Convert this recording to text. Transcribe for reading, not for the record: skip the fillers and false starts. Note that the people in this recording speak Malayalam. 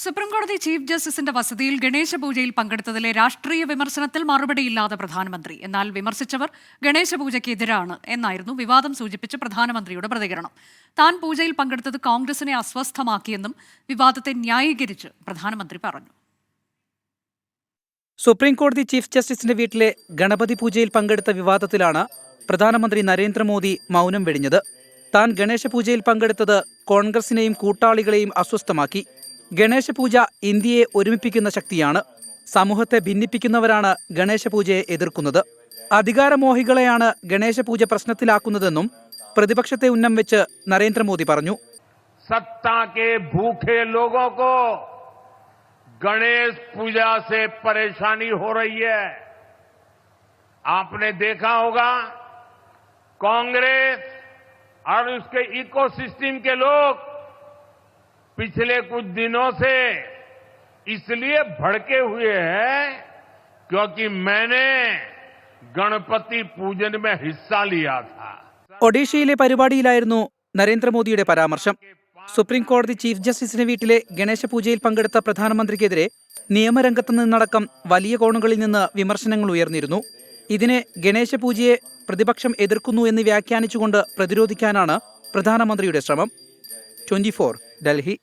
സുപ്രീംകോടതി ചീഫ് ജസ്റ്റിസിന്റെ വസതിയിൽ ഗണേശ പൂജയിൽ പങ്കെടുത്തതിലെ രാഷ്ട്രീയ വിമർശനത്തിൽ മറുപടിയില്ലാതെ പ്രധാനമന്ത്രി. എന്നാൽ വിമർശിച്ചവർ ഗണേശ പൂജയ്ക്ക് എതിരാണ് എന്നായിരുന്നു വിവാദം സൂചിപ്പിച്ച് പ്രധാനമന്ത്രിയുടെ പ്രതികരണം. താൻ പൂജയിൽ പങ്കെടുത്തത് കോൺഗ്രസിനെ അസ്വസ്ഥമാക്കിയെന്നും വിവാദത്തെ ന്യായീകരിച്ച് പ്രധാനമന്ത്രി പറഞ്ഞു. സുപ്രീംകോടതി ചീഫ് ജസ്റ്റിസിന്റെ വീട്ടിലെ ഗണപതി പൂജയിൽ പങ്കെടുത്ത വിവാദത്തിലാണ് പ്രധാനമന്ത്രി നരേന്ദ്രമോദി മൗനം വെടിഞ്ഞത്. താൻ ഗണേശ പൂജയിൽ പങ്കെടുത്തത് കോൺഗ്രസിനെയും കൂട്ടാളികളെയും അസ്വസ്ഥമാക്കി. ഗണേശ പൂജ ഇന്ത്യയെ ഒരുമിപ്പിക്കുന്ന ശക്തിയാണ്. സമൂഹത്തെ ഭിന്നിപ്പിക്കുന്നവരാണ് ഗണേശ പൂജയെ എതിർക്കുന്നത്. അധികാരമോഹികളെയാണ് ഗണേശ പൂജ പ്രശ്നത്തിലാക്കുന്നതെന്നും പ്രതിപക്ഷത്തെ ഉന്നം വെച്ച് നരേന്ദ്രമോദി പറഞ്ഞു. सत्ता के भूखे लोगों को गणेश पूजा से परेशानी हो रही है. आपने देखा होगा कांग्रेस और उसके इकोसिस्टम के लोग पिछले कुछ दिनों से इसलिए भड़के हुए हैं क्योंकि मैंने गणपति पूजन में हिस्सा लिया था. ഒഡീഷയിലെ പരിപാടിയിലായിരുന്നു നരേന്ദ്രമോദിയുടെ പരാമർശം. സുപ്രീംകോടതി ചീഫ് ജസ്റ്റിസിന്റെ വീട്ടിലെ ഗണേശ പൂജയിൽ പങ്കെടുത്ത പ്രധാനമന്ത്രിക്കെതിരെ നിയമരംഗത്ത് നിന്നടക്കം വലിയ കോണുകളിൽ നിന്ന് വിമർശനങ്ങൾ ഉയർന്നിരുന്നു. ഇതിനെ ഗണേശ പൂജയെ പ്രതിപക്ഷം എതിർക്കുന്നു എന്ന് വ്യാഖ്യാനിച്ചുകൊണ്ട് പ്രതിരോധിക്കാനാണ് പ്രധാനമന്ത്രിയുടെ ശ്രമം. 24 ഡൽഹി.